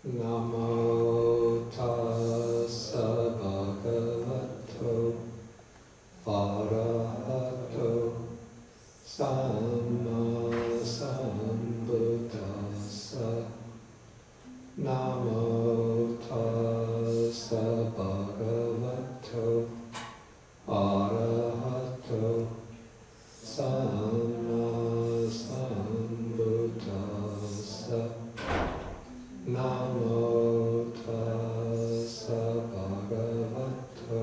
Namo tassa bhagavato arahato samma sambuddhassa. Namo tassa bhagavato arahato samma sambuddhassa. Namo tassa bhagavato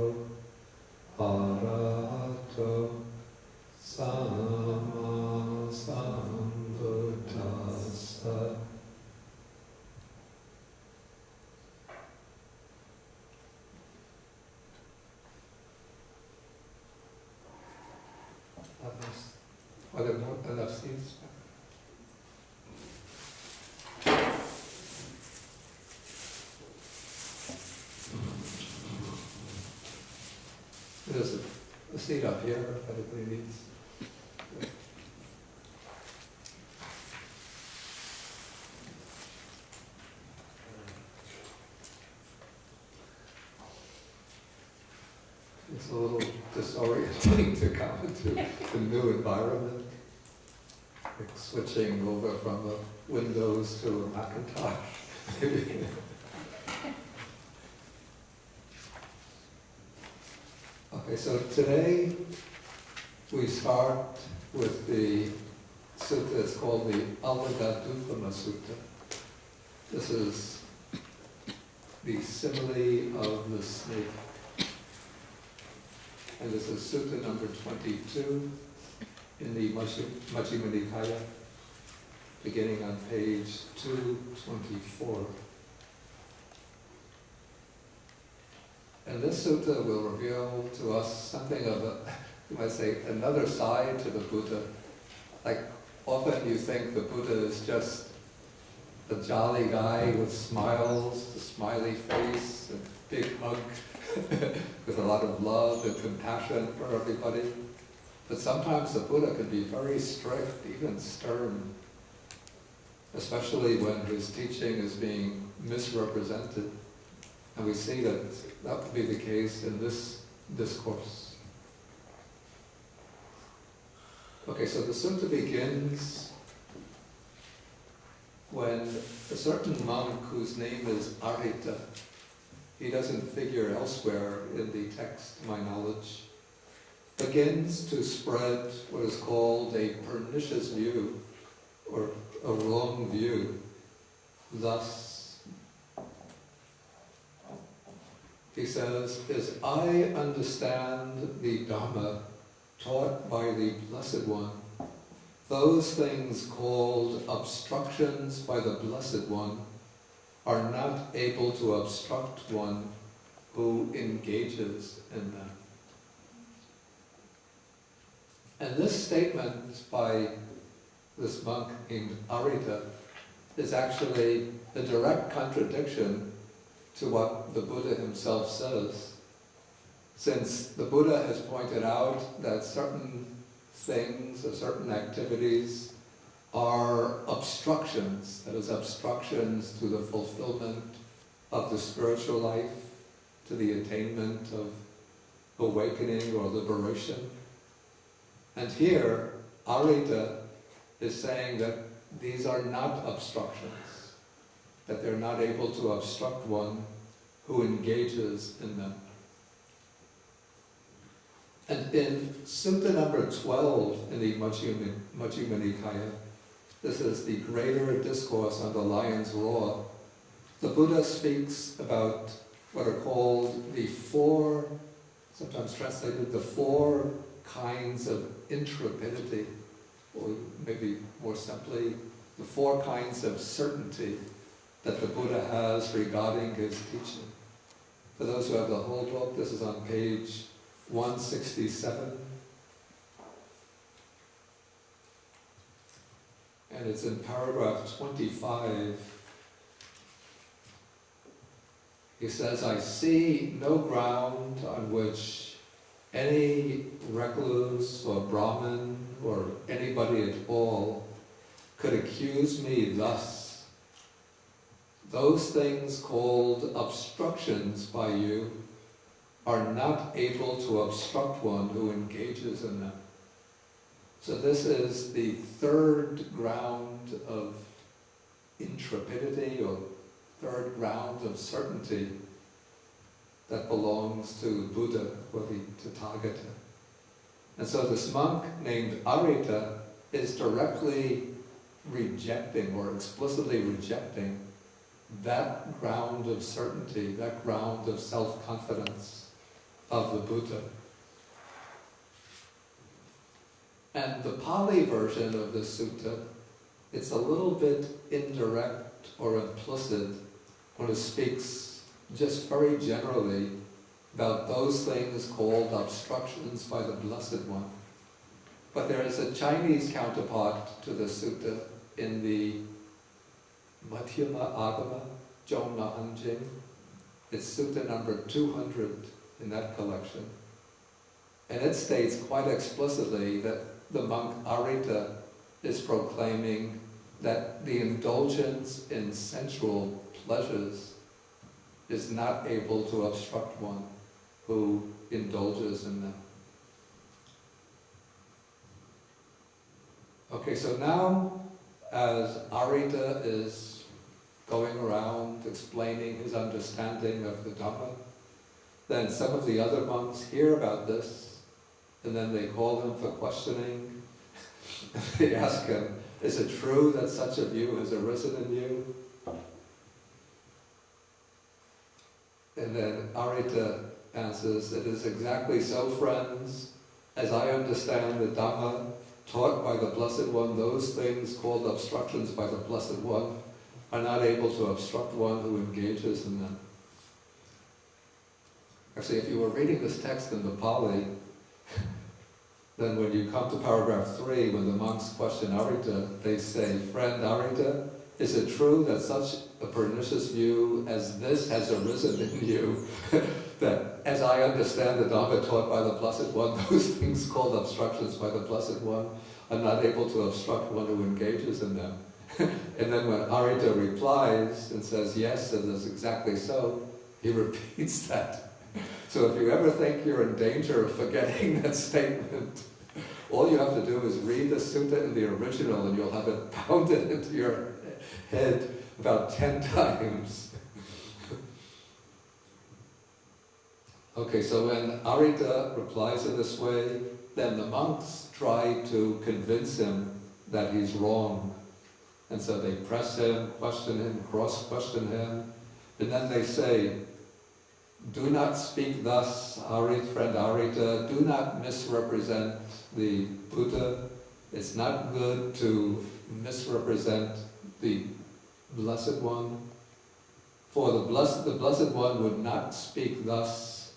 arahato samma sambuddhassa. Are there not enough seats? There's a seat up here if anybody needs. It's a little disorienting to come into a new environment, like switching over from a Windows to a Macintosh. Okay, so today we start with the sutta. It's called the Alagadupama Sutta. This is the simile of the snake. And this is sutta number 22 in the Majjhima Nikaya, beginning on page 224. And this sutta will reveal to us something of a, you might say, another side to the Buddha. Like, often you think the Buddha is just a jolly guy with smiles, a smiley face, a big hug, with a lot of love and compassion for everybody. But sometimes the Buddha can be very strict, even stern, especially when his teaching is being misrepresented. And we see that that would be the case in this discourse. Okay, so the sutta begins when a certain monk whose name is Arita, he doesn't figure elsewhere in the text, to my knowledge, begins to spread what is called a pernicious view, or a wrong view. Thus, he says, as I understand the Dhamma taught by the Blessed One, those things called obstructions by the Blessed One are not able to obstruct one who engages in them. And this statement by this monk named Arita is actually a direct contradiction to what the Buddha himself says, since the Buddha has pointed out that certain things or certain activities are obstructions, that is, obstructions to the fulfillment of the spiritual life, to the attainment of awakening or liberation. And here, Arita is saying that these are not obstructions, that they're not able to obstruct one who engages in them. And in Sutta number 12 in the Majjhima Nikaya, this is the greater discourse on the lion's roar, the Buddha speaks about what are called the four, sometimes translated the four kinds of intrepidity, or maybe more simply, the four kinds of certainty that the Buddha has regarding his teaching. For those who have the whole book, this is on page 167. And it's in paragraph 25. He says, I see no ground on which any recluse or Brahmin or anybody at all could accuse me thus those things called obstructions by you are not able to obstruct one who engages in them. So this is the third ground of intrepidity, or third ground of certainty that belongs to Buddha, or the Tathagata. And so this monk named Arita is directly rejecting, or explicitly rejecting, that ground of certainty, that ground of self-confidence of the Buddha. And the Pali version of this sutta, it's a little bit indirect or implicit when it speaks just very generally about those things called obstructions by the Blessed One. But there is a Chinese counterpart to the sutta in the Majjhima Agama, Jomna Hanjing. It's sutta number 200 in that collection. And it states quite explicitly that the monk Arita is proclaiming that the indulgence in sensual pleasures is not able to obstruct one who indulges in them. Okay, so now as Arita is going around explaining his understanding of the Dhamma, then some of the other monks hear about this, and then they call him for questioning. They ask him, is it true that such a view has arisen in you? And then Arita answers, it is exactly so, friends. As I understand the Dhamma taught by the Blessed One, those things called obstructions by the Blessed One are not able to obstruct one who engages in them. Actually, if you were reading this text in the Pali, then when you come to paragraph 3, when the monks question Arita, they say, friend Arita, is it true that such a pernicious view as this has arisen in you, that as I understand the Dhamma taught by the Blessed One, those things called obstructions by the Blessed One are not able to obstruct one who engages in them? And then when Arita replies and says, yes, it is exactly so, he repeats that. So if you ever think you're in danger of forgetting that statement, all you have to do is read the sutta in the original and you'll have it pounded into your head about 10 times. Okay, so when Arita replies in this way, then the monks try to convince him that he's wrong. And so they press him, question him, cross-question him, and then they say, do not speak thus, friend Arita, do not misrepresent the Buddha. It's not good to misrepresent the Blessed One. For the Blessed One would not speak thus,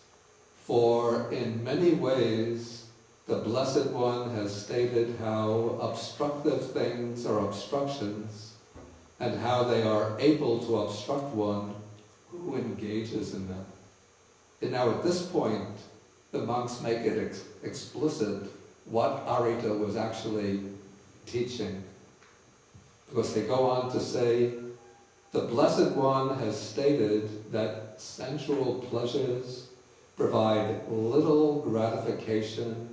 for in many ways the Blessed One has stated how obstructive things are obstructions, and how they are able to obstruct one who engages in them. And now at this point, the monks make it explicit what Arita was actually teaching. Because they go on to say, the Blessed One has stated that sensual pleasures provide little gratification,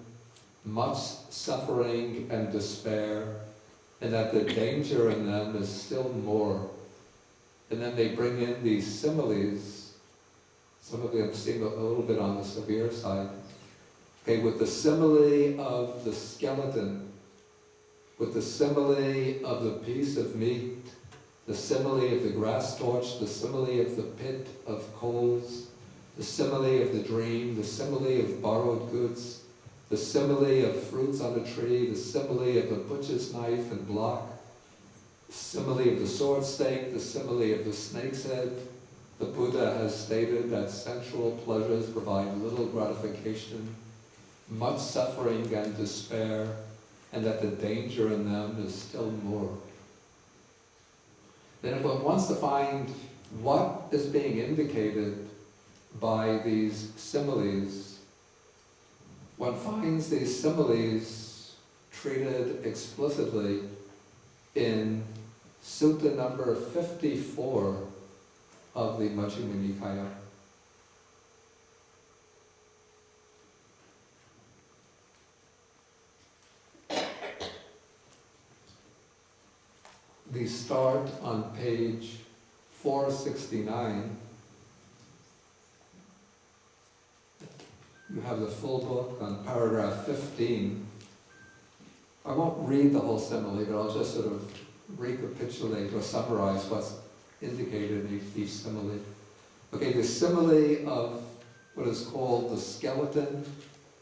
much suffering and despair, and that the danger in them is still more. And then they bring in these similes. Some of them seem a little bit on the severe side. Okay, with the simile of the skeleton, with the simile of the piece of meat, the simile of the grass torch, the simile of the pit of coals, the simile of the dream, the simile of borrowed goods, the simile of fruits on a tree, the simile of the butcher's knife and block, the simile of the sword stake, the simile of the snake's head. The Buddha has stated that sensual pleasures provide little gratification, much suffering and despair, and that the danger in them is still more. Then if one wants to find what is being indicated by these similes, one finds these similes treated explicitly in Sutta number 54 of the Majjhima Nikaya. We start on page 469. You have the full book on paragraph 15. I won't read the whole simile, but I'll just sort of recapitulate or summarize what's indicated in each simile. Okay, the simile of what is called the skeleton,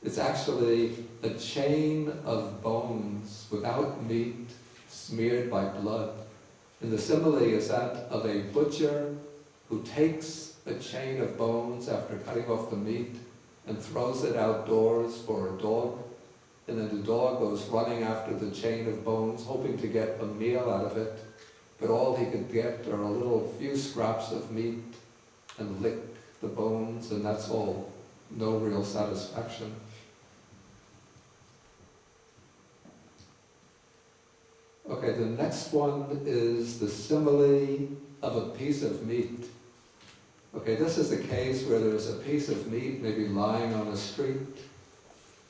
it's actually a chain of bones without meat, smeared by blood. And the simile is that of a butcher who takes a chain of bones after cutting off the meat and throws it outdoors for a dog. And then the dog goes running after the chain of bones, hoping to get a meal out of it. But all he could get are a little few scraps of meat and lick the bones, and that's all. No real satisfaction. Okay, the next one is the simile of a piece of meat. Okay, this is the case where there's a piece of meat maybe lying on a street,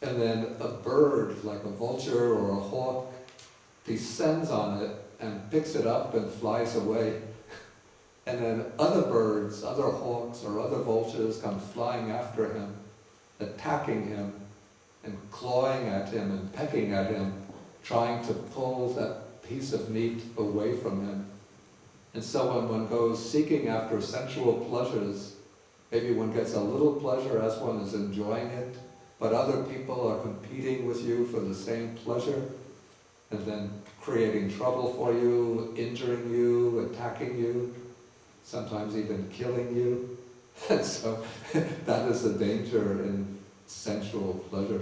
and then a bird, like a vulture or a hawk, descends on it and picks it up and flies away. And then other birds, other hawks or other vultures come flying after him, attacking him and clawing at him and pecking at him, trying to pull that piece of meat away from him. And so when one goes seeking after sensual pleasures, maybe one gets a little pleasure as one is enjoying it, but other people are competing with you for the same pleasure, and then creating trouble for you, injuring you, attacking you, sometimes even killing you. And so that is the danger in sensual pleasure.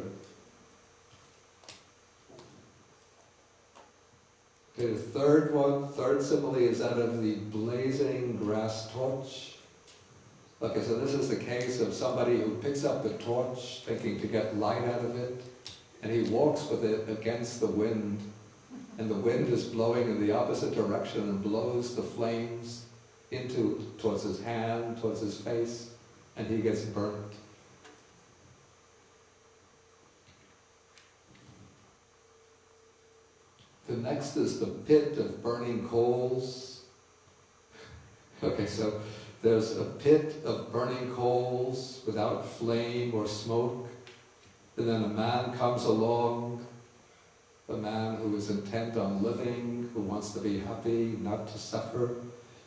Okay, the third simile is that of the blazing grass torch. Okay, so this is the case of somebody who picks up the torch thinking to get light out of it, and he walks with it against the wind, and the wind is blowing in the opposite direction and blows the flames towards his hand, towards his face, and he gets burnt. The next is the pit of burning coals. Okay, so there's a pit of burning coals without flame or smoke, and then a man comes along, a man who is intent on living, who wants to be happy, not to suffer.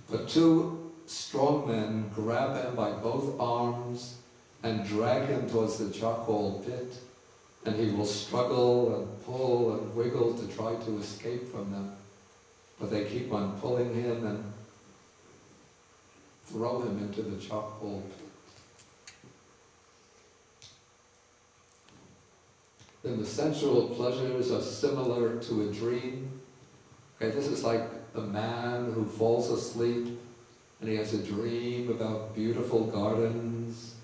But two strong men grab him by both arms and drag him towards the charcoal pit, and he will struggle and pull and wiggle to try to escape from them. But they keep on pulling him and throw him into the charcoal pit. Then the sensual pleasures are similar to a dream. Okay, this is like a man who falls asleep and he has a dream about beautiful gardens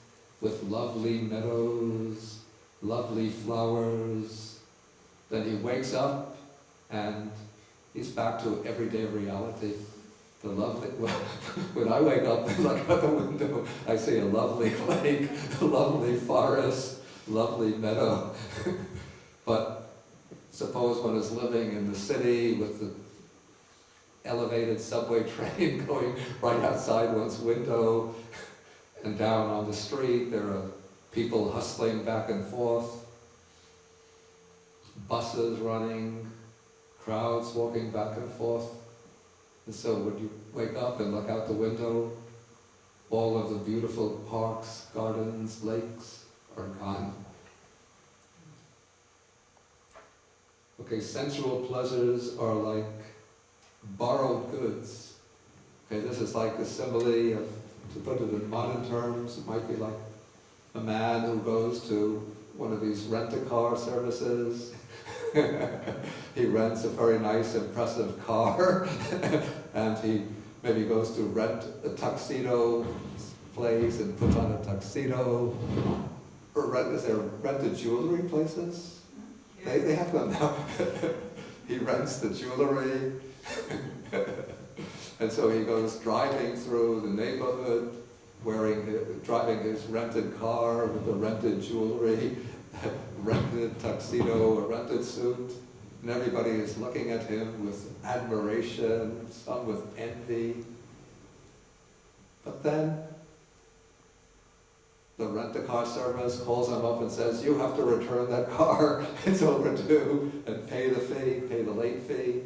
with lovely meadows, lovely flowers. Then he wakes up and he's back to everyday reality. The lovely, well, when I wake up and look out the window, I see a lovely lake, a lovely forest, lovely meadow. But suppose one is living in the city with the elevated subway train going right outside one's window, and down on the street there are people hustling back and forth, buses running, crowds walking back and forth. And so when you wake up and look out the window, all of the beautiful parks, gardens, lakes are gone. Okay, sensual pleasures are like borrowed goods. Okay, this is like a simile of, to put it in modern terms, it might be like a man who goes to one of these rent-a-car services. He rents a very nice, impressive car, and he maybe goes to rent a tuxedo place and puts on a tuxedo. Or is there rented jewelry places? Yeah. They have them now. He rents the jewelry, And so he goes driving through the neighborhood, driving his rented car with the rented jewelry, rented tuxedo, a rented suit, and everybody is looking at him with admiration, some with envy. But then the rent-a-car service calls him up and says, you have to return that car, it's overdue, and pay the fee, pay the late fee.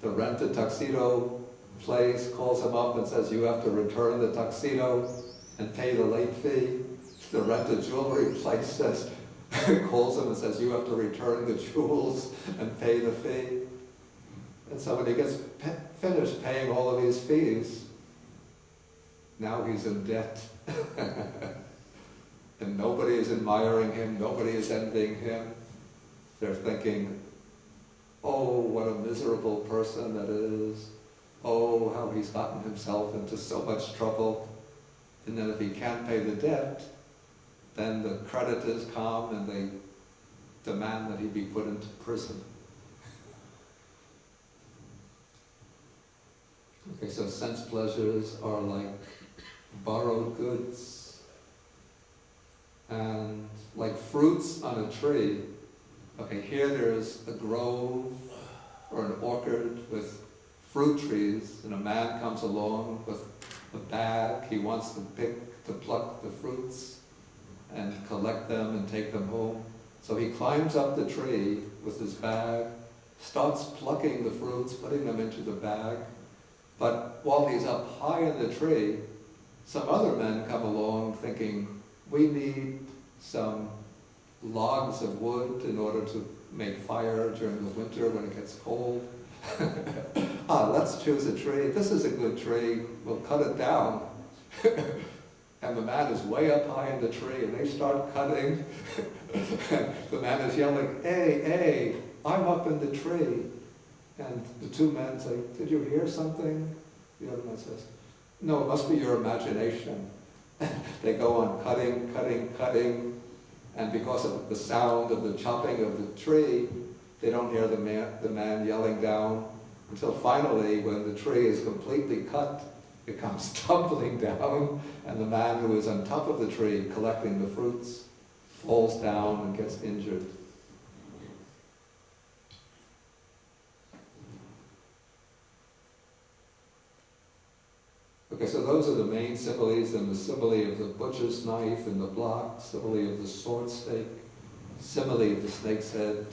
The rented tuxedo place calls him up and says, you have to return the tuxedo and pay the late fee. The rented jewelry place calls him and says, you have to return the jewels and pay the fee. And so when he gets finished paying all of these fees, now he's in debt. And nobody is admiring him, nobody is envying him. They're thinking, oh, what a miserable person that is. Oh, how he's gotten himself into so much trouble. And then if he can't pay the debt, then the creditors come and they demand that he be put into prison. Okay, so sense pleasures are like borrowed goods. And like fruits on a tree, okay, here there's a grove or an orchard with fruit trees, and a man comes along with a bag. He wants to pluck the fruits and collect them and take them home. So he climbs up the tree with his bag, starts plucking the fruits, putting them into the bag. But while he's up high in the tree, some other men come along thinking, we need some logs of wood in order to make fire during the winter when it gets cold. Let's choose a tree. This is a good tree. We'll cut it down. And the man is way up high in the tree, and they start cutting. The man is yelling, hey, hey, I'm up in the tree. And the two men say, did you hear something? The other man says, no, it must be your imagination. They go on cutting, cutting, cutting, and because of the sound of the chopping of the tree, they don't hear the man yelling down, until finally, when the tree is completely cut, it comes tumbling down, and the man who is on top of the tree collecting the fruits falls down and gets injured. Okay, so those are the main similes, and the simile of the butcher's knife and the block, simile of the sword stake, simile of the snake's head.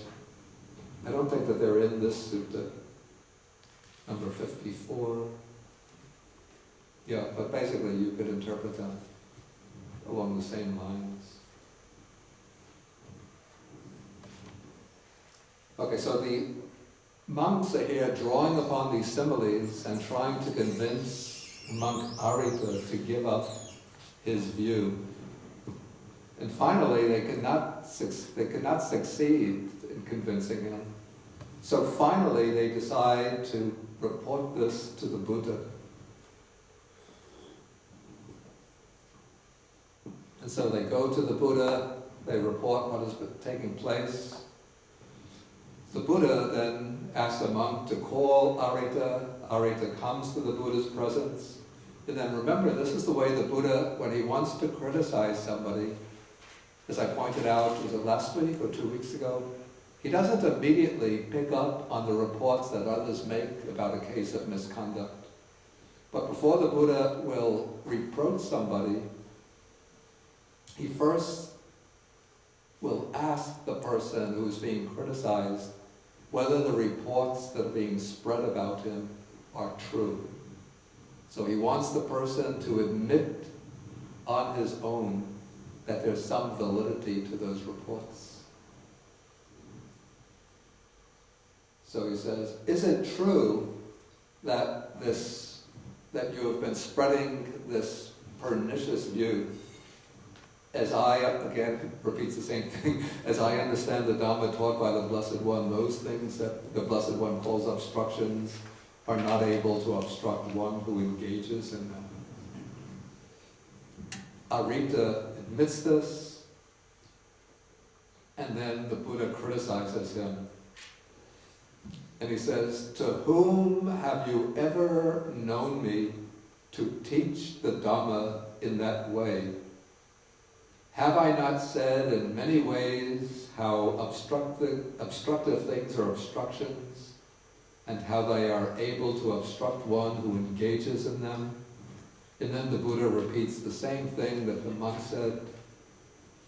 I don't think that they're in this sutta, number 54. Yeah, but basically you could interpret them along the same lines. Okay, so the monks are here drawing upon these similes and trying to convince monk Arita to give up his view. And finally, they could not succeed in convincing him. So finally, they decide to report this to the Buddha. And so they go to the Buddha, they report what has been taking place. The Buddha then asks the monk to call Arita. Arita comes to the Buddha's presence. And then remember, this is the way the Buddha, when he wants to criticize somebody, as I pointed out, was it last week or 2 weeks ago? He doesn't immediately pick up on the reports that others make about a case of misconduct. But before the Buddha will reproach somebody, he first will ask the person who's being criticized whether the reports that are being spread about him are true. So he wants the person to admit on his own that there's some validity to those reports. So he says, is it true that you have been spreading this pernicious view, as I, again, repeats the same thing, as I understand the Dhamma taught by the Blessed One, those things that the Blessed One calls obstructions are not able to obstruct one who engages in them. Arita admits this, and then the Buddha criticizes him. And he says, "To whom have you ever known me to teach the Dhamma in that way? Have I not said in many ways how obstructive things are obstructions, and how they are able to obstruct one who engages in them?" And then the Buddha repeats the same thing that the monk said,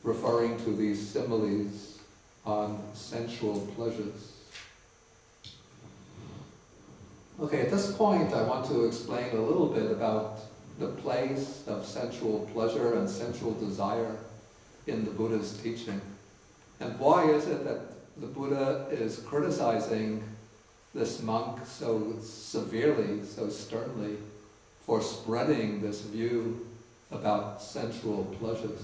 referring to these similes on sensual pleasures. Okay, at this point I want to explain a little bit about the place of sensual pleasure and sensual desire in the Buddha's teaching. And why is it that the Buddha is criticizing this monk so severely, so sternly, for spreading this view about sensual pleasures?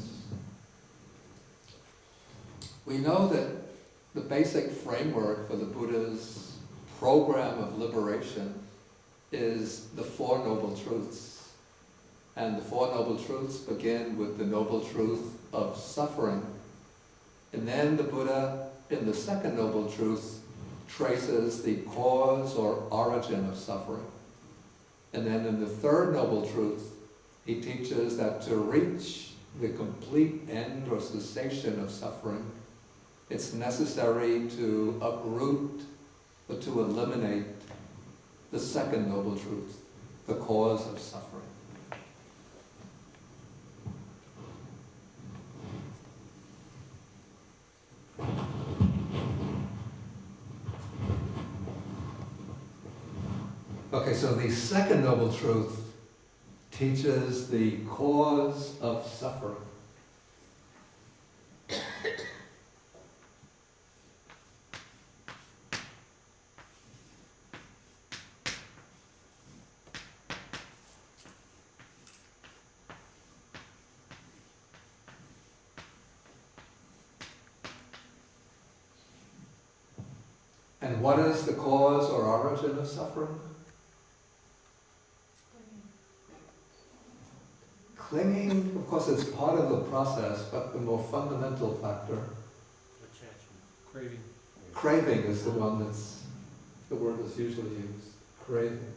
We know that the basic framework for the Buddha's program of liberation is the Four Noble Truths. And the Four Noble Truths begin with the Noble Truth of suffering. And then the Buddha, in the second Noble Truth, traces the cause or origin of suffering. And then in the third Noble Truth, he teaches that to reach the complete end or cessation of suffering, it's necessary to uproot or to eliminate the second Noble Truth, the cause of suffering. Okay, so the second Noble Truth teaches the cause of suffering. And what is the cause or origin of suffering? Clinging, of course, is part of the process, but the more fundamental factor. Craving. Craving is the one that's, the word that's usually used. Craving.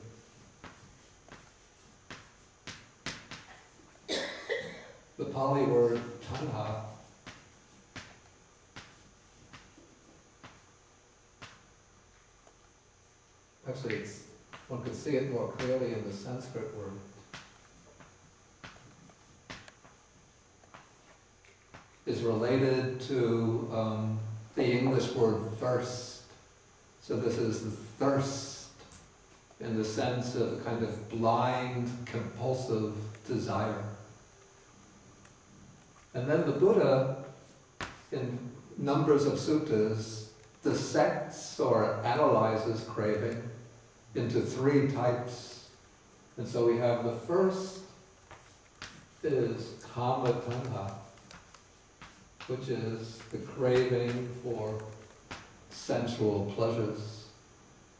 The Pali word tanha actually, one could see it more clearly in the Sanskrit word. Is related to the English word thirst. So this is the thirst in the sense of a kind of blind, compulsive desire. And then the Buddha, in numbers of suttas, dissects or analyzes craving into three types. And so we have the first is kama tanha, which is the craving for sensual pleasures.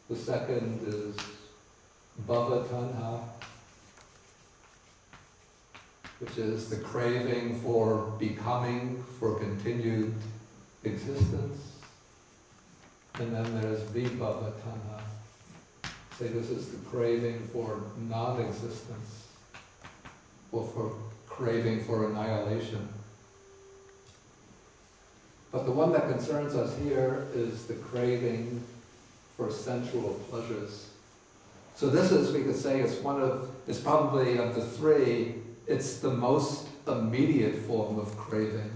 The second is bhava tanha, which is the craving for becoming, for continued existence. And then there's vibhava tanha. Say this is the craving for non-existence, or for craving for annihilation. But the one that concerns us here is the craving for sensual pleasures. So this is, we could say, it's probably of the three, it's the most immediate form of craving,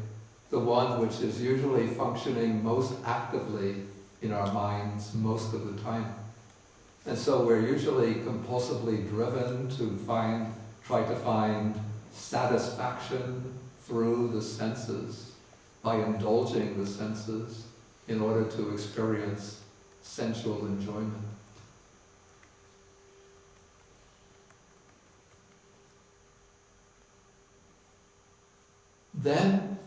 the one which is usually functioning most actively in our minds most of the time. And so we're usually compulsively driven to try to find satisfaction through the senses, by indulging the senses in order to experience sensual enjoyment. Then,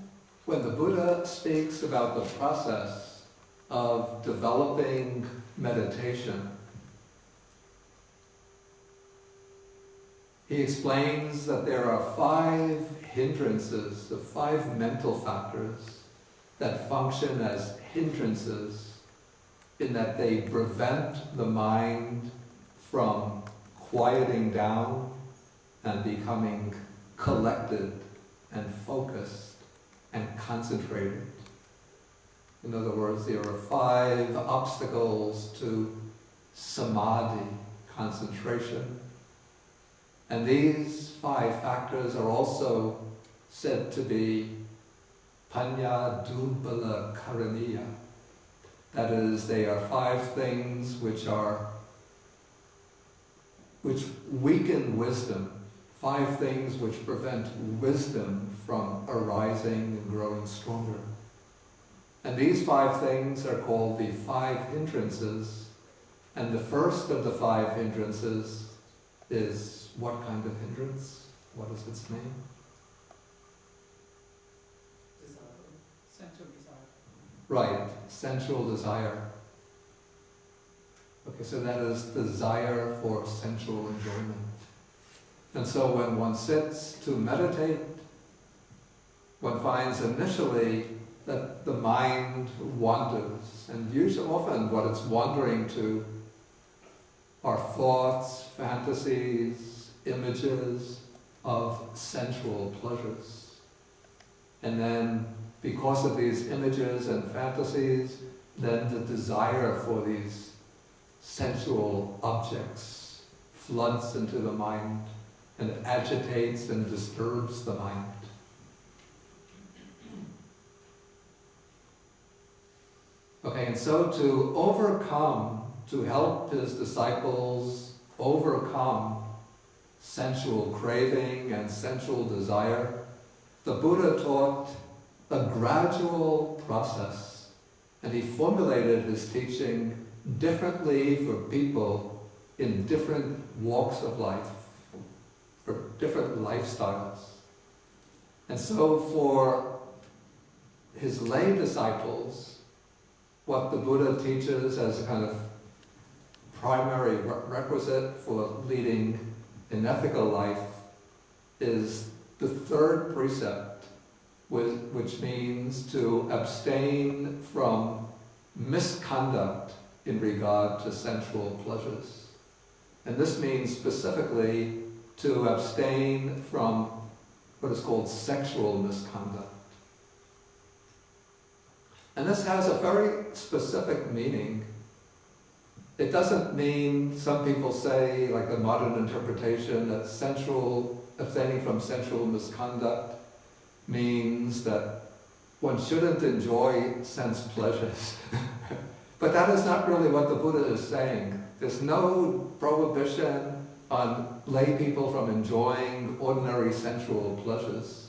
when the Buddha speaks about the process of developing meditation, he explains that there are 5 hindrances, the 5 mental factors that function as hindrances in that they prevent the mind from quieting down and becoming collected and focused and concentrated. In other words, there are 5 obstacles to samadhi, concentration. And these 5 factors are also said to be panya durbala karaniya. That is, they are 5 things which weaken wisdom, 5 things which prevent wisdom from arising and growing stronger. And these 5 things are called the 5 hindrances. And the first of the 5 hindrances is what kind of hindrance? What is its name? Desire. Sensual desire. Right, sensual desire. Okay, so that is desire for sensual enjoyment. And so when one sits to meditate, one finds initially that the mind wanders, and usually often what it's wandering to are thoughts, fantasies, images of sensual pleasures. And then because of these images and fantasies, then the desire for these sensual objects floods into the mind and agitates and disturbs the mind. Okay, and so to help his disciples overcome sensual craving and sensual desire, the Buddha taught a gradual process, and he formulated his teaching differently for people in different walks of life, for different lifestyles. And so for his lay disciples, what the Buddha teaches as a kind of primary requisite for leading an ethical life is the 3rd precept, which means to abstain from misconduct in regard to sensual pleasures. And this means specifically to abstain from what is called sexual misconduct. And this has a very specific meaning. It doesn't mean, some people say, like the modern interpretation, that abstaining from sensual misconduct means that one shouldn't enjoy sense pleasures. But that is not really what the Buddha is saying. There's no prohibition on lay people from enjoying ordinary sensual pleasures.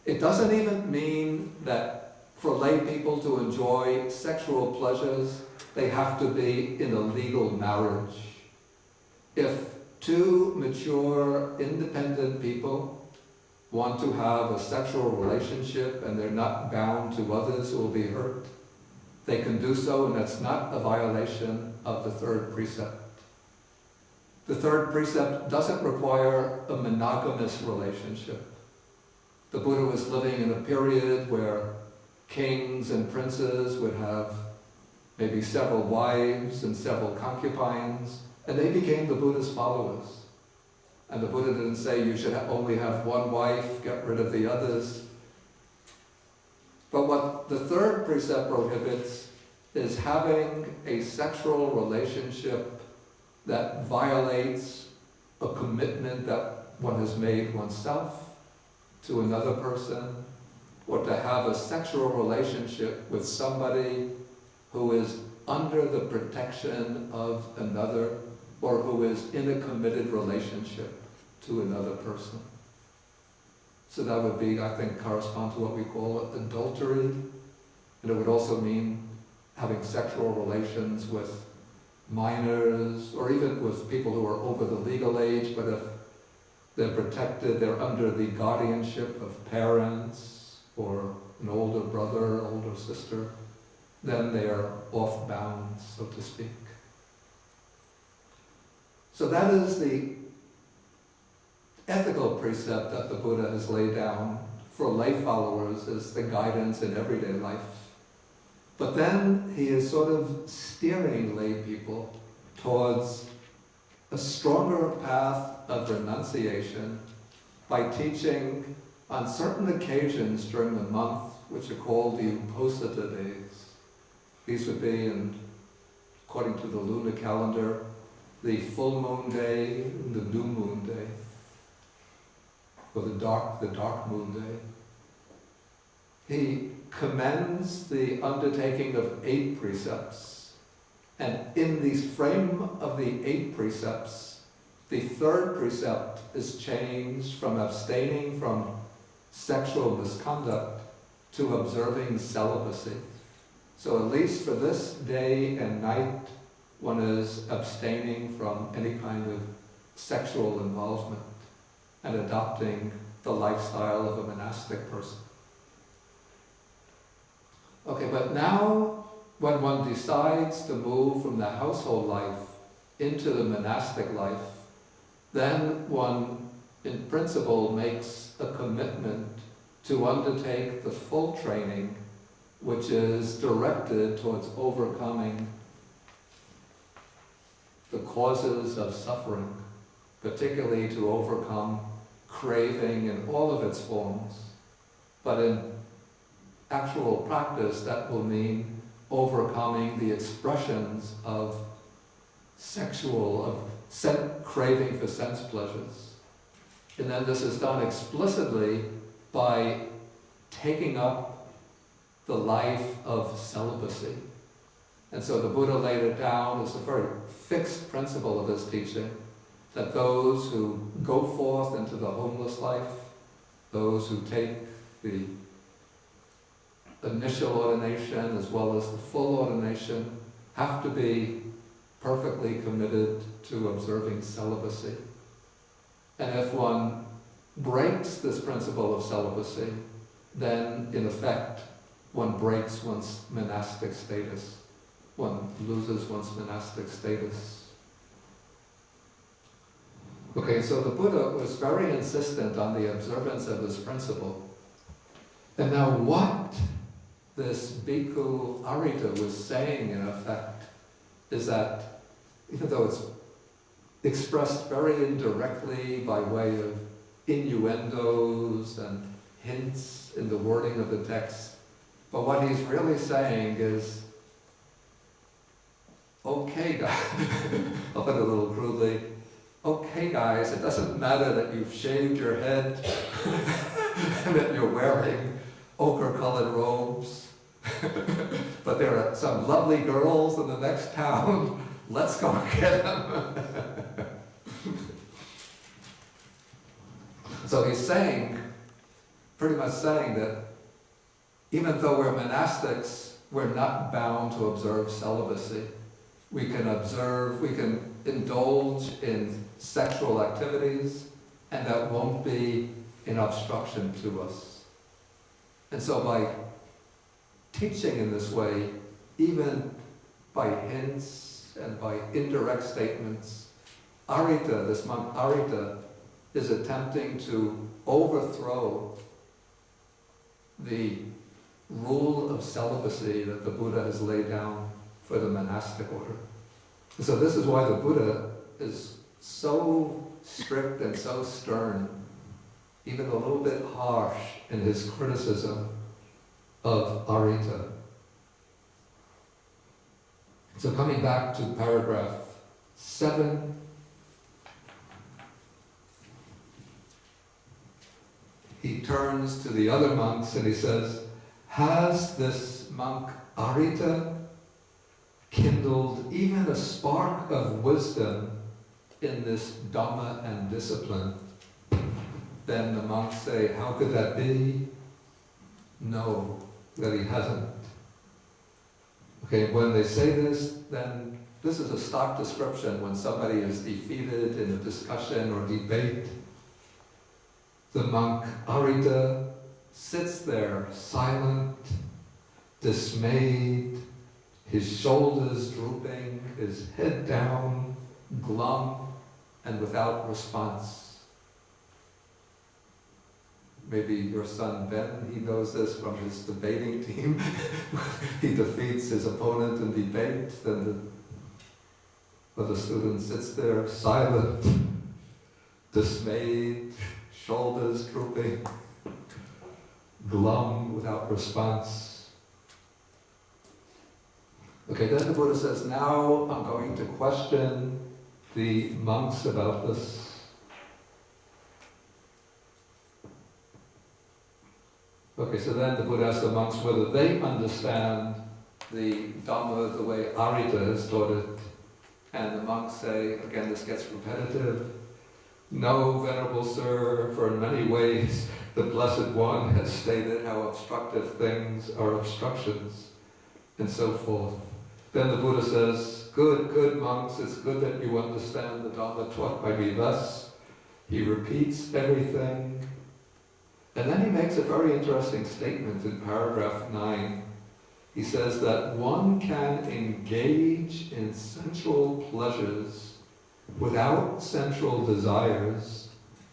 It doesn't even mean that for lay people to enjoy sexual pleasures, they have to be in a legal marriage. If 2 mature, independent people want to have a sexual relationship and they're not bound to others who will be hurt, they can do so, and that's not a violation of the 3rd precept. The 3rd precept doesn't require a monogamous relationship. The Buddha was living in a period where kings and princes would have maybe several wives and several concubines, and they became the Buddha's followers. And the Buddha didn't say you should only have 1 wife, get rid of the others. But what the 3rd precept prohibits is having a sexual relationship that violates a commitment that one has made oneself to another person, or to have a sexual relationship with somebody who is under the protection of another, or who is in a committed relationship to another person. So that would be, I think, correspond to what we call adultery. And it would also mean having sexual relations with minors, or even with people who are over the legal age, but if they're protected, they're under the guardianship of parents, or an older brother, older sister, then they are off bounds, so to speak. So that is the ethical precept that the Buddha has laid down for lay followers as the guidance in everyday life. But then he is sort of steering lay people towards a stronger path of renunciation by teaching on certain occasions during the month, which are called the Uposatha days. These would be, according to the lunar calendar, the full moon day and the new moon day, or the dark moon day. He commends the undertaking of 8 precepts, and in the frame of the 8 precepts, the 3rd precept is changed from abstaining from sexual misconduct to observing celibacy. So at least for this day and night, one is abstaining from any kind of sexual involvement and adopting the lifestyle of a monastic person. Okay, but now when one decides to move from the household life into the monastic life, then one, in principle, makes a commitment to undertake the full training, which is directed towards overcoming the causes of suffering, particularly to overcome craving in all of its forms. But in actual practice, that will mean overcoming the expressions of craving for sense pleasures. And then this is done explicitly by taking up the life of celibacy. And so the Buddha laid it down as a very fixed principle of his teaching, that those who go forth into the homeless life, those who take the initial ordination as well as the full ordination, have to be perfectly committed to observing celibacy. And if one breaks this principle of celibacy, then in effect one breaks one's monastic status. One loses one's monastic status. Okay, so the Buddha was very insistent on the observance of this principle. And now what this Bhikkhu Arita was saying, in effect, is that even though it's expressed very indirectly by way of innuendos and hints in the wording of the text, but what he's really saying is, okay guys, I'll put it a little crudely, okay guys, it doesn't matter that you've shaved your head and that you're wearing ochre-colored robes, but there are some lovely girls in the next town, let's go get them. So he's saying, pretty much saying that even though we're monastics, we're not bound to observe celibacy. We can indulge in sexual activities, and that won't be an obstruction to us. And so by teaching in this way, even by hints and by indirect statements, Arita, this monk Arita, is attempting to overthrow the rule of celibacy that the Buddha has laid down for the monastic order. And so this is why the Buddha is so strict and so stern, even a little bit harsh in his criticism of Arita. So coming back to paragraph 7, he turns to the other monks and he says, has this monk Arita kindled even a spark of wisdom in this Dhamma and discipline? Then the monks say, how could that be? No, that he hasn't. Okay, when they say this, then this is a stock description when somebody is defeated in a discussion or debate. The monk Arita sits there silent, dismayed, his shoulders drooping, his head down, glum, and without response. maybe your son Ben, he knows this from his debating team. He defeats his opponent in debate, then the student sits there silent, dismayed, shoulders drooping, glum, without response. Okay, then the Buddha says, now I'm going to question the monks about this. Okay, so then the Buddha asks the monks whether they understand the Dhamma the way Arita has taught it. And the monks say, again, this gets repetitive, no, Venerable Sir, for in many ways the Blessed One has stated how obstructive things are obstructions, and so forth. Then the Buddha says, good monks, it's good that you understand the Dhamma taught by me thus. He repeats everything. And then he makes a very interesting statement in paragraph 9. He says that one can engage in sensual pleasures without sensual desires,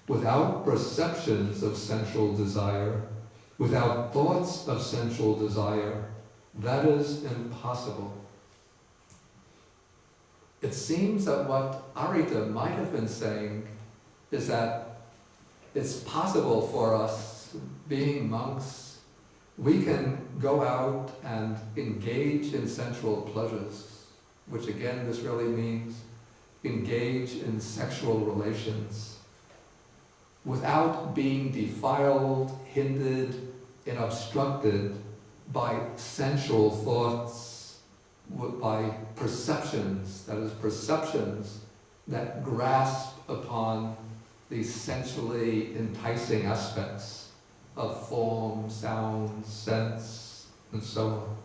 without perceptions of sensual desire, without thoughts of sensual desire. That is impossible. It seems that what Arita might have been saying is that it's possible for us, being monks, we can go out and engage in sensual pleasures, which again, this really means engage in sexual relations without being defiled, hindered, and obstructed by sensual thoughts, by perceptions, that is, perceptions that grasp upon these sensually enticing aspects of form, sound, sense, and so on,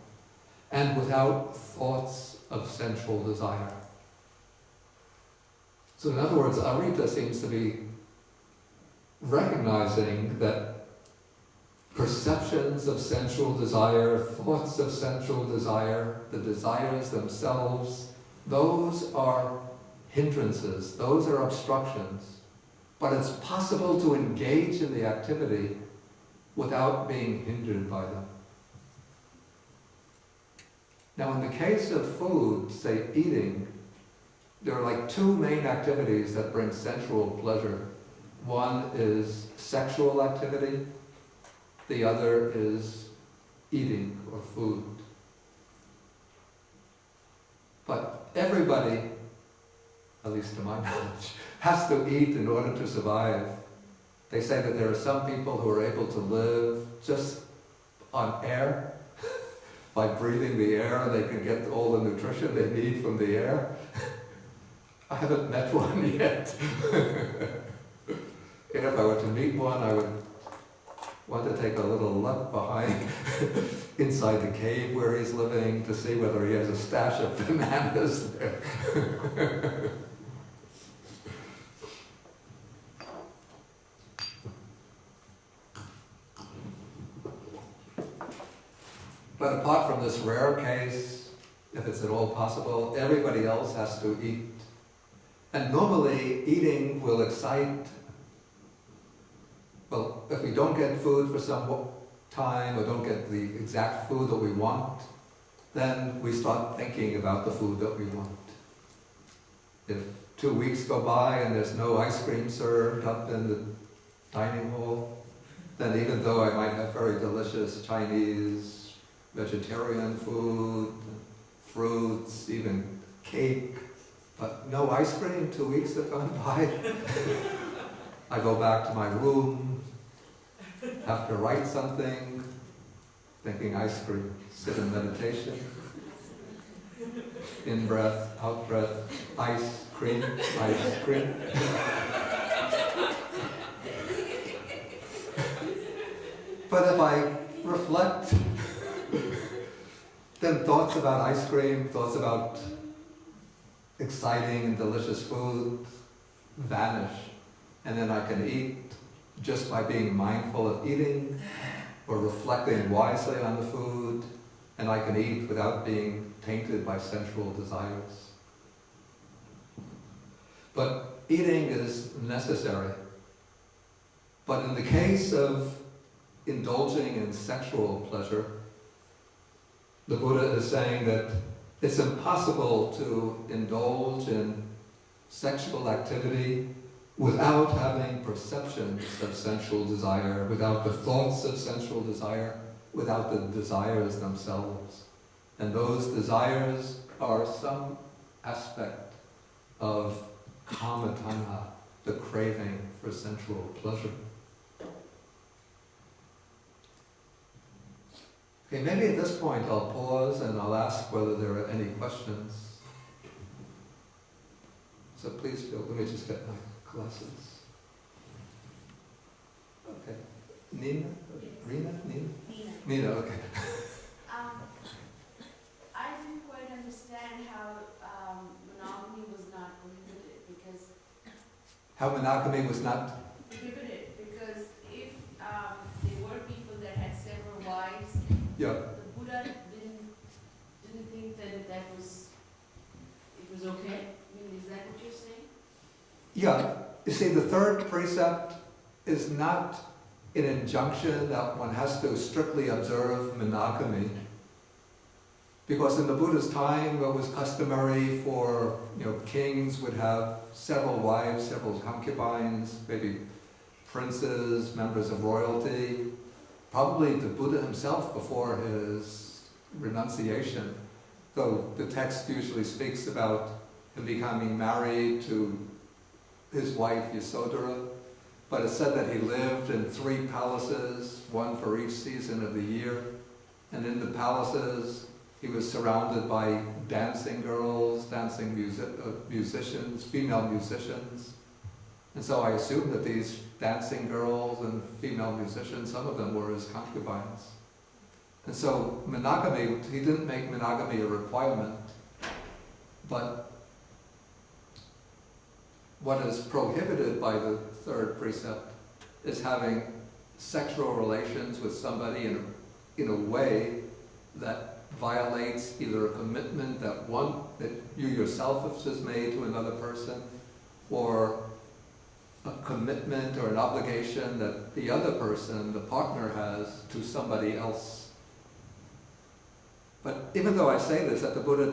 and without thoughts of sensual desire. So in other words, Arita seems to be recognizing that perceptions of sensual desire, thoughts of sensual desire, the desires themselves, those are hindrances, those are obstructions. But it's possible to engage in the activity without being hindered by them. Now in the case of food, say eating, there are like two main activities that bring sensual pleasure. One is sexual activity, the other is eating or food. But everybody, at least to my knowledge, has to eat in order to survive. They say that there are some people who are able to live just on air, by breathing the air, and they can get all the nutrition they need from the air. I haven't met one yet. And if I were to meet one, I would want to take a little look behind, inside the cave where he's living, to see whether he has a stash of bananas there. But apart from this rare case, if it's at all possible, everybody else has to eat. And normally, eating will excite. Well, if we don't get food for some time, or don't get the exact food that we want, then we start thinking about the food that we want. If 2 weeks go by and there's no ice cream served up in the dining hall, then even though I might have very delicious Chinese, vegetarian food, fruits, even cake, but no ice cream, 2 weeks have gone by. I go back to my room, have to write something, thinking ice cream, sit in meditation, in breath, out breath, ice cream, ice cream. But if I reflect, then thoughts about ice cream, thoughts about exciting and delicious food vanish. And then I can eat just by being mindful of eating or reflecting wisely on the food, and I can eat without being tainted by sensual desires. But eating is necessary But in the case of indulging in sexual pleasure, the Buddha is saying that it's impossible to indulge in sexual activity without having perceptions of sensual desire, without the thoughts of sensual desire, without the desires themselves. And those desires are some aspect of kama tanha, the craving for sensual pleasure. Okay, maybe at this point I'll pause and I'll ask whether there are any questions. So please feel, let me just get my glasses. Okay. Nina? Rina? Nina? Nina, okay. I didn't quite understand how monogamy was not prohibited because... How monogamy was not? Prohibited, because if there were people that had several wives, Yeah. the Buddha didn't think that it was okay? I mean, is that what you're saying? Yeah. You see, the third precept is not an injunction that one has to strictly observe monogamy. Because in the Buddha's time, it was customary for, kings would have several wives, several concubines, maybe princes, members of royalty. Probably the Buddha himself before his renunciation, though the text usually speaks about him becoming married to his wife Yasodhara, but it's said that he lived in 3 palaces, one for each season of the year, and in the palaces he was surrounded by dancing girls, dancing musicians, female musicians. And so I assume that these dancing girls and female musicians, some of them were his concubines. And so monogamy, he didn't make monogamy a requirement, but what is prohibited by the third precept is having sexual relations with somebody in a way that violates either a commitment that you yourself have just made to another person, or a commitment or an obligation that the other person, the partner, has to somebody else. But even though I say this, that the Buddha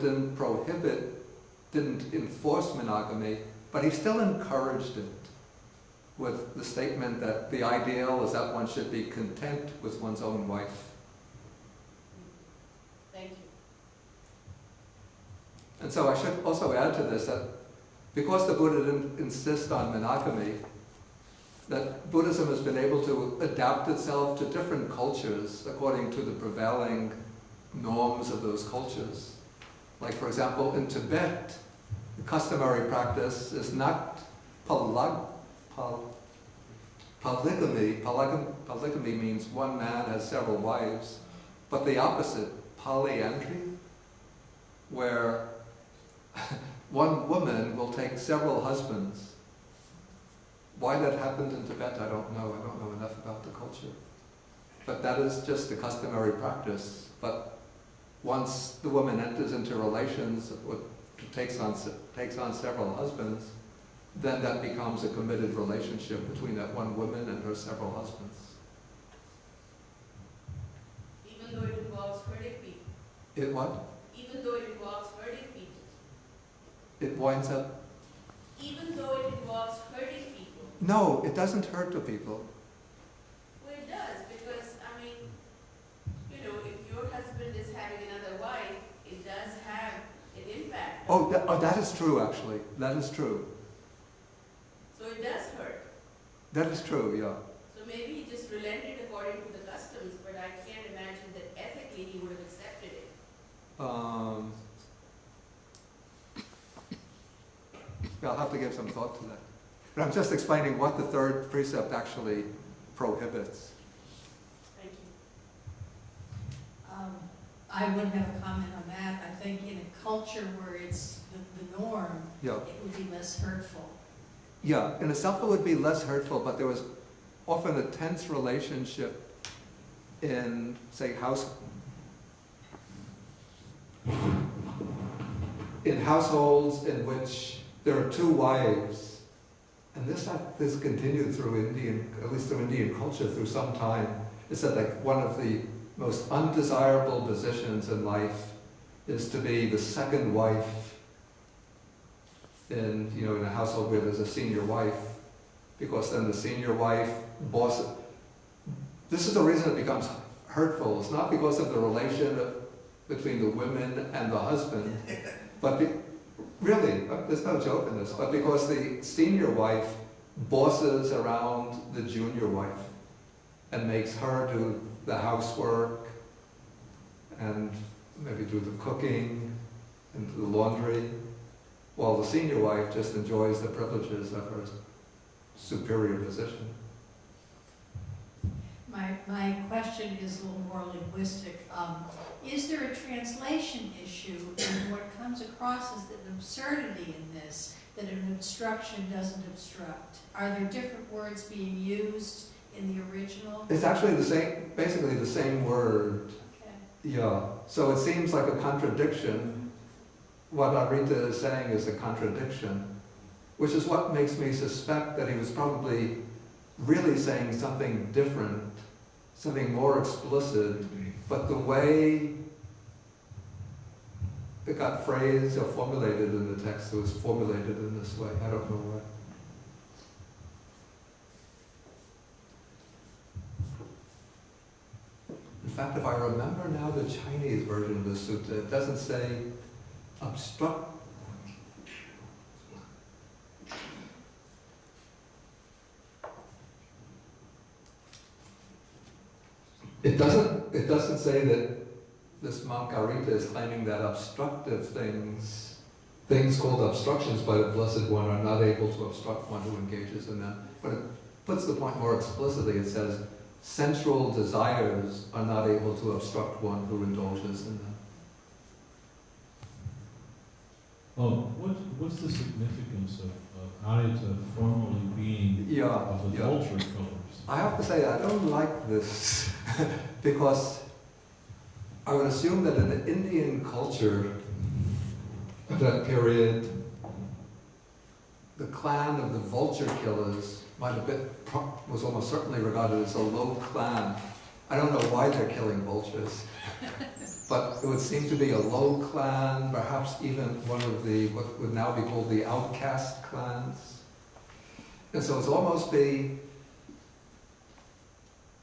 didn't enforce monogamy, but he still encouraged it with the statement that the ideal is that one should be content with one's own wife. Thank you. And so I should also add to this that because the Buddha didn't insist on monogamy, that Buddhism has been able to adapt itself to different cultures according to the prevailing norms of those cultures. Like, for example, in Tibet, the customary practice is not polygamy. Polygamy means one man has several wives, but the opposite, polyandry, where one woman will take several husbands. Why that happened in Tibet, I don't know. I don't know enough about the culture. But that is just the customary practice. But once the woman enters into relations, takes on several husbands, then that becomes a committed relationship between that one woman and her several husbands. Even though it involves hurting people. It what? Even though it involves hurting people. It winds up? Even though it involves hurting people. No, it doesn't hurt the people. Well, it does, because, I mean, if your husband is having another wife, it does have an impact. Oh, that is true, actually. That is true. So it does hurt. That is true, yeah. So maybe he just relented according to the customs, but I can't imagine that ethically he would have accepted it. I'll have to give some thought to that. But I'm just explaining what the third precept actually prohibits. Thank you. I would have a comment on that. I think in a culture where it's the norm, Yeah. it would be less hurtful. Yeah, in itself it would be less hurtful, but there was often a tense relationship in, say, households in which there are 2 wives, and this continued through Indian, at least through Indian culture, through some time. It said like one of the most undesirable positions in life is to be the second wife in a household where there's a senior wife, because then the senior wife boss. This is the reason it becomes hurtful. It's not because of the relation between the women and the husband, but really, there's no joke in this, but because the senior wife bosses around the junior wife and makes her do the housework and maybe do the cooking and do the laundry, while the senior wife just enjoys the privileges of her superior position. My question is a little more linguistic. Is there a translation issue? And what comes across as an absurdity in this, that an obstruction doesn't obstruct. Are there different words being used in the original? It's actually the same, basically the same word. Okay. Yeah. So it seems like a contradiction. What Arita is saying is a contradiction, which is what makes me suspect that he was probably really saying something different, something more explicit, but the way it got phrased or formulated in the text, it was formulated in this way. I don't know why. In fact, if I remember now the Chinese version of the sutta, it doesn't say obstruct. It doesn't say that this monk Arita is claiming that obstructive things called obstructions by the Blessed One are not able to obstruct one who engages in them. But it puts the point more explicitly. It says sensual desires are not able to obstruct one who indulges in them. Oh, what's the significance of Arita formally being of the vulture colors? I have to say I don't like this because I would assume that in the Indian culture of that period, the clan of the vulture killers was almost certainly regarded as a low clan. I don't know why they're killing vultures, but it would seem to be a low clan, perhaps even one of the what would now be called the outcast clans. And so it's almost be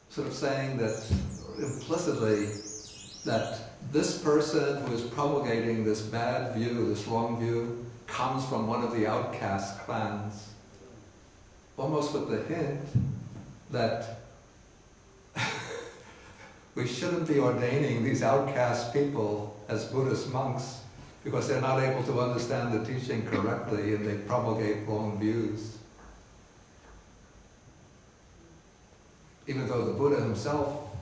sort of saying that implicitly that this person who is promulgating this bad view, this wrong view, comes from one of the outcast clans, almost with the hint that we shouldn't be ordaining these outcast people as Buddhist monks because they're not able to understand the teaching correctly and they promulgate wrong views. Even though the Buddha himself,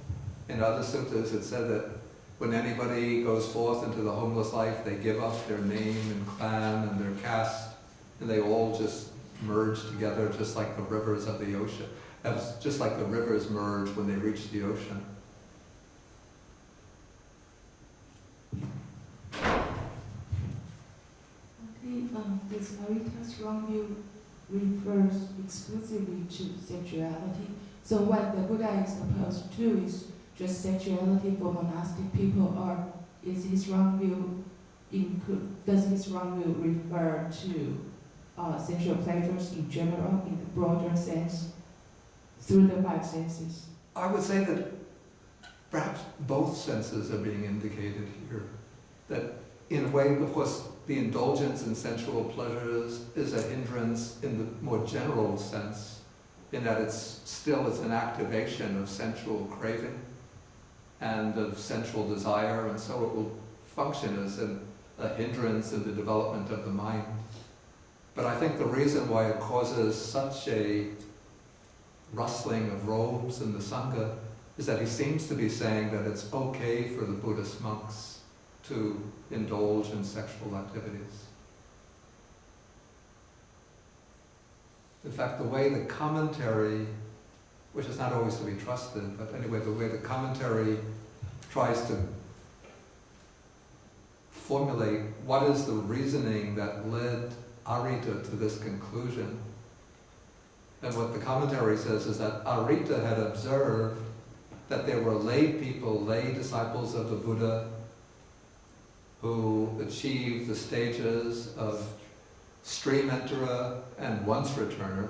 in other suttas, had said that when anybody goes forth into the homeless life, they give up their name and clan and their caste, and they all just merge together just like the rivers of the ocean. Just like the rivers merge when they reach the ocean. This Arita's wrong view refers exclusively to sexuality. So what the Buddha is opposed to is just sexuality for monastic people, or is his wrong view does his wrong view refer to sensual pleasures in general, in the broader sense, through the five senses? I would say that perhaps both senses are being indicated here. That in a way, of course, the indulgence in sensual pleasures is a hindrance in the more general sense, in that it's an activation of sensual craving and of sensual desire, and so it will function as a hindrance in the development of the mind. But I think the reason why it causes such a rustling of robes in the Sangha is that he seems to be saying that it's okay for the Buddhist monks to indulge in sexual activities. In fact, the way the commentary, which is not always to be trusted, but anyway, the way the commentary tries to formulate what is the reasoning that led Arita to this conclusion, And what the commentary says is that Arita had observed that there were lay people, lay disciples of the Buddha, who achieved the stages of stream enterer and once returner,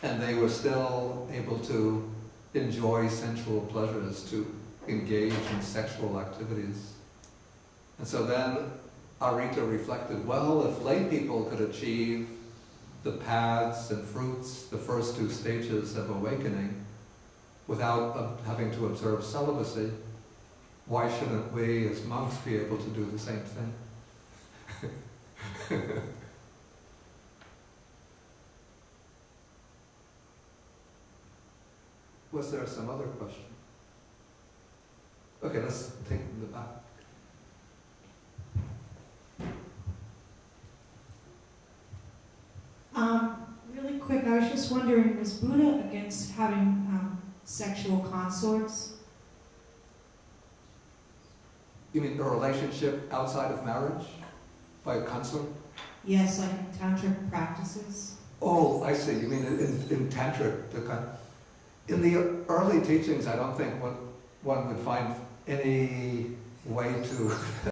and they were still able to enjoy sensual pleasures, to engage in sexual activities. And so then Arita reflected, well, if lay people could achieve the paths and fruits, the first two stages of awakening, without having to observe celibacy, why shouldn't we as monks be able to do the same thing? Was there some other question? Okay, let's take the back. Really quick, I was just wondering, was Buddha against having sexual consorts? You mean a relationship outside of marriage by a consort? Yes, like in tantric practices. Oh, I see. You mean in tantric, the kind. In the early teachings, I don't think one would find any way to